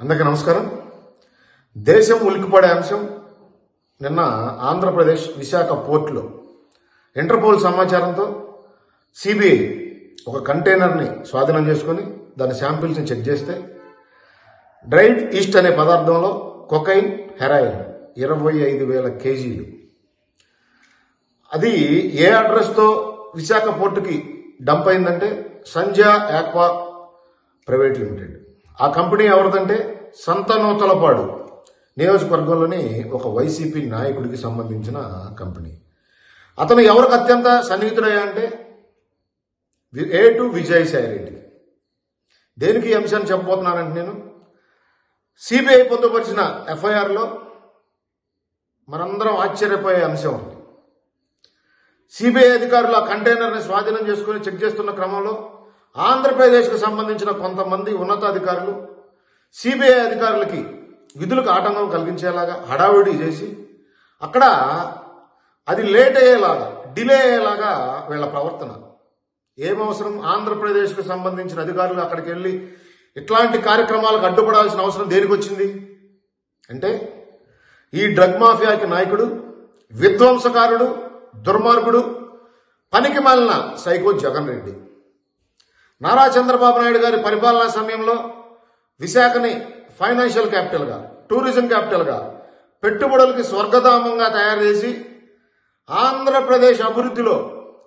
అందరికీ నమస్కారం. దేశం ఉలిక్కిపడే అంశం నిన్న ఆంధ్రప్రదేశ్ విశాఖ పోర్టులో ఇంటర్పోల్ సమాచారంతో సిబిఐ ఒక కంటైనర్ని స్వాధీనం చేసుకుని దాని శాంపిల్స్ని చెక్ చేస్తే డ్రైడ్ ఈస్ట్ అనే పదార్థంలో కొకైన్, హెరాయిన్ 25,000 కేజీలు. అది ఏ అడ్రస్తో విశాఖ పోర్టుకి డంప్ అయిందంటే సంధ్యా ఆక్వా ప్రైవేట్ లిమిటెడ్. ఆ కంపెనీ ఎవరిదంటే సంతనూతలపాడు నియోజకవర్గంలోని ఒక వైసీపీ నాయకుడికి సంబంధించిన కంపెనీ. అతను ఎవరికి అత్యంత సన్నిహితుడయ్యా అంటే విజయసాయి రెడ్డి. దేనికి ఈ అంశాన్ని చెప్పబోతున్నానంటే నేను సిబిఐ పొందుపరిచిన ఎఫ్ఐఆర్లో మనందరం ఆశ్చర్యపోయే అంశం ఉంది. సిబిఐ అధికారులు ఆ కంటైనర్ని స్వాధీనం చేసుకుని చెక్ చేస్తున్న క్రమంలో ఆంధ్రప్రదేశ్కు సంబంధించిన కొంతమంది ఉన్నతాధికారులు సిబిఐ అధికారులకి విధులకు ఆటంకం కలిగించేలాగా హడావిడి చేసి అక్కడ అది లేట్ అయ్యేలాగా, డిలే అయ్యేలాగా వీళ్ళ ప్రవర్తన. ఏమవసరం? ఆంధ్రప్రదేశ్కు సంబంధించిన అధికారులు అక్కడికి వెళ్ళి ఇట్లాంటి కార్యక్రమాలకు అడ్డుపడాల్సిన అవసరం దేనికి వచ్చింది అంటే ఈ డ్రగ్ మాఫియాకి నాయకుడు, విధ్వంసకారుడు, దుర్మార్గుడు, పనికి మాలిన సైకో జగన్ రెడ్డి. నారా చంద్రబాబు నాయుడు గారి పరిపాలనా సమయంలో విశాఖని ఫైనాన్షియల్ క్యాపిటల్గా, టూరిజం క్యాపిటల్గా, పెట్టుబడులకి స్వర్గధామంగా తయారు చేసి ఆంధ్రప్రదేశ్ అభివృద్ధిలో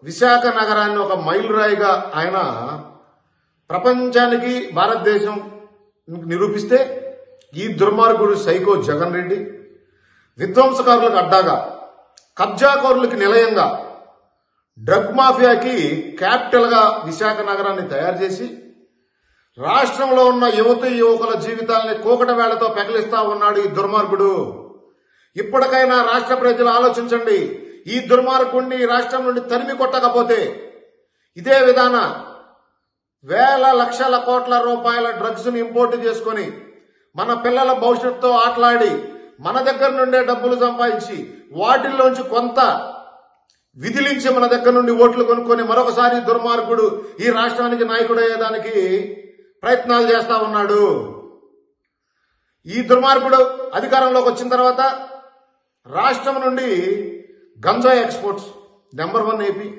విశాఖ నగరాన్ని ఒక మైలురాయిగా ఆయన ప్రపంచానికి, భారతదేశం నిరూపిస్తే ఈ దుర్మార్గుడు సైకో జగన్ రెడ్డి విధ్వంసకారులకు అడ్డాగా, కబ్జాకోరులకి నిలయంగా, డ్రగ్ మాఫియాకి క్యాపిటల్గా విశాఖ నగరాన్ని తయారు చేసి రాష్ట్రంలో ఉన్న యువకుల జీవితాలని కూకట వేళ్లతో పెకలిస్తా ఉన్నాడు ఈ దుర్మార్గుడు. ఇప్పటికైనా రాష్ట్ర ప్రజలు ఆలోచించండి. ఈ దుర్మార్గుడిని రాష్ట్రం నుండి తరిమి కొట్టకపోతే ఇదే విధాన వేల లక్షల కోట్ల రూపాయల డ్రగ్స్ ని ఇంపోర్ట్ చేసుకొని మన పిల్లల భవిష్యత్తుతో ఆటలాడి మన దగ్గర నుండే డబ్బులు సంపాదించి వాటిల్లోంచి కొంత విధిలించి మన దగ్గర నుండి ఓట్లు కొనుక్కొని మరొకసారి దుర్మార్గుడు ఈ రాష్ట్రానికి నాయకుడు అయ్యేదానికి ప్రయత్నాలు చేస్తా ఉన్నాడు. ఈ దుర్మార్గుడు అధికారంలోకి వచ్చిన తర్వాత రాష్ట్రం నుండి గంజాయి ఎక్స్పోర్ట్స్ నెంబర్ 1 ఏపీ.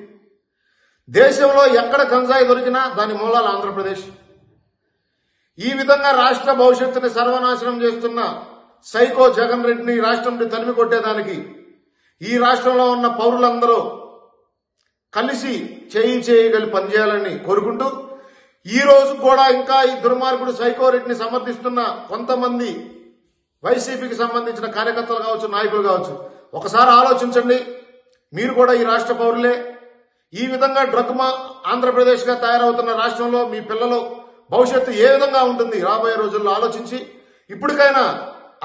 దేశంలో ఎక్కడ గంజాయి దొరికినా దాని మూలాలు ఆంధ్రప్రదేశ్. ఈ విధంగా రాష్ట్ర భవిష్యత్తుని సర్వనాశనం చేస్తున్న సైకో జగన్ రెడ్డిని రాష్ట్రం నుండి తరిమి కొట్టేదానికి ఈ రాష్ట్రంలో ఉన్న పౌరులందరూ కలిసి చేయగలి పనిచేయాలని కోరుకుంటూ ఈ రోజు కూడా ఇంకా ఈ దుర్మార్గుడు సైకో రెడ్డిని సమర్థిస్తున్న కొంతమంది వైసీపీకి సంబంధించిన కార్యకర్తలు కావచ్చు, నాయకులు కావచ్చు, ఒకసారి ఆలోచించండి. మీరు కూడా ఈ రాష్ట్ర పౌరులే. ఈ విధంగా ఆంధ్రప్రదేశ్గా తయారవుతున్న రాష్ట్రంలో మీ పిల్లలు భవిష్యత్తు ఏ విధంగా ఉంటుంది రాబోయే రోజుల్లో ఆలోచించి ఇప్పటికైనా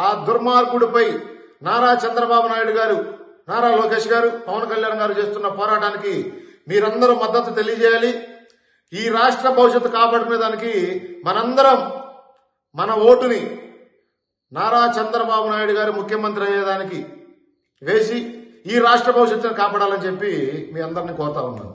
ఆ దుర్మార్గుడిపై నారా చంద్రబాబు నాయుడు గారు, నారా లోకేష్ గారు, పవన్ కళ్యాణ్ గారు చేస్తున్న పోరాటానికి మీరందరూ మద్దతు తెలియజేయాలి. ఈ రాష్ట్ర భవిష్యత్తు కాపాడుకునే దానికి మనందరం మన ఓటుని నారా చంద్రబాబు నాయుడు గారు ముఖ్యమంత్రి అయ్యేదానికి వేసి ఈ రాష్ట్ర భవిష్యత్తును కాపాడాలని చెప్పి మీ అందరినీ కోరుతా ఉన్నాను.